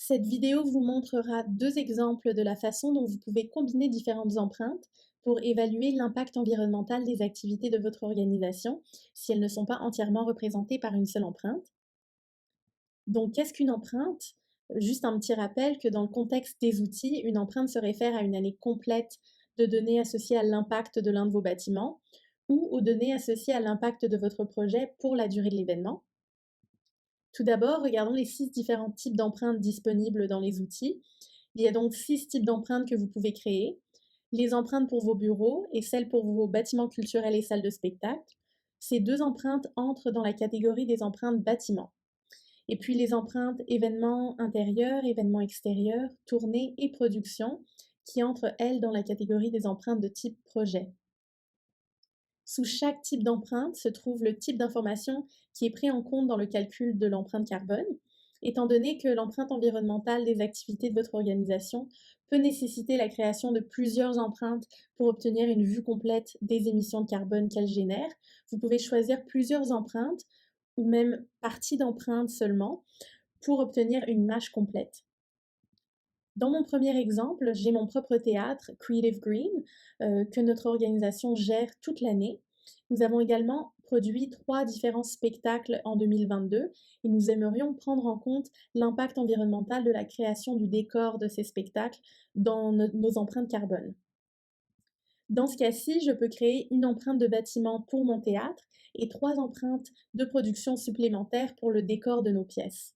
Cette vidéo vous montrera deux exemples de la façon dont vous pouvez combiner différentes empreintes pour évaluer l'impact environnemental des activités de votre organisation si elles ne sont pas entièrement représentées par une seule empreinte. Donc, qu'est-ce qu'une empreinte? Juste un petit rappel que dans le contexte des outils, une empreinte se réfère à une année complète de données associées à l'impact de l'un de vos bâtiments ou aux données associées à l'impact de votre projet pour la durée de l'événement. Tout d'abord, regardons les 6 différents types d'empreintes disponibles dans les outils. Il y a donc 6 types d'empreintes que vous pouvez créer. Les empreintes pour vos bureaux et celles pour vos bâtiments culturels et salles de spectacle. Ces deux empreintes entrent dans la catégorie des empreintes bâtiments. Et puis les empreintes événements intérieurs, événements extérieurs, tournées et production, qui entrent, elles, dans la catégorie des empreintes de type projet. Sous chaque type d'empreinte se trouve le type d'information qui est pris en compte dans le calcul de l'empreinte carbone, étant donné que l'empreinte environnementale des activités de votre organisation peut nécessiter la création de plusieurs empreintes pour obtenir une vue complète des émissions de carbone qu'elles génèrent. Vous pouvez choisir plusieurs empreintes ou même parties d'empreintes seulement pour obtenir une image complète. Dans mon premier exemple, j'ai mon propre théâtre, Creative Green, que notre organisation gère toute l'année. Nous avons également produit 3 différents spectacles en 2022 et nous aimerions prendre en compte l'impact environnemental de la création du décor de ces spectacles dans nos empreintes carbone. Dans ce cas-ci, je peux créer une empreinte de bâtiment pour mon théâtre et 3 empreintes de production supplémentaires pour le décor de nos pièces.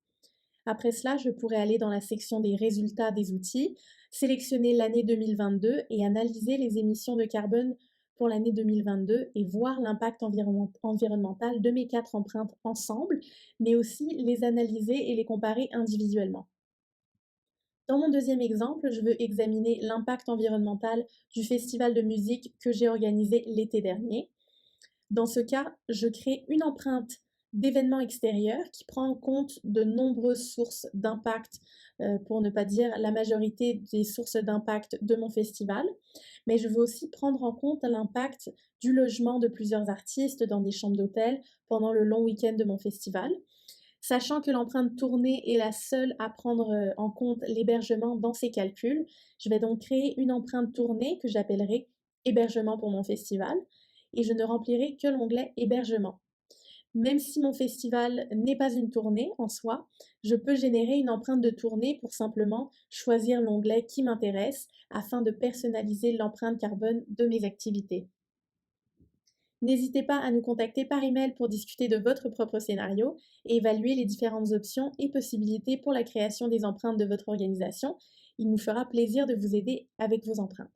Après cela, je pourrais aller dans la section des résultats des outils, sélectionner l'année 2022 et analyser les émissions de carbone pour l'année 2022 et voir l'impact environnemental de mes 4 empreintes ensemble, mais aussi les analyser et les comparer individuellement. Dans mon deuxième exemple, je veux examiner l'impact environnemental du festival de musique que j'ai organisé l'été dernier. Dans ce cas, je crée une empreinte d'événements extérieurs qui prend en compte de nombreuses sources d'impact, pour ne pas dire la majorité des sources d'impact de mon festival. Mais je veux aussi prendre en compte l'impact du logement de plusieurs artistes dans des chambres d'hôtel pendant le long week-end de mon festival. Sachant que l'empreinte tournée est la seule à prendre en compte l'hébergement dans ces calculs, je vais donc créer une empreinte tournée que j'appellerai hébergement pour mon festival et je ne remplirai que l'onglet hébergement. Même si mon festival n'est pas une tournée en soi, je peux générer une empreinte de tournée pour simplement choisir l'onglet qui m'intéresse afin de personnaliser l'empreinte carbone de mes activités. N'hésitez pas à nous contacter par email pour discuter de votre propre scénario et évaluer les différentes options et possibilités pour la création des empreintes de votre organisation. Il nous fera plaisir de vous aider avec vos empreintes.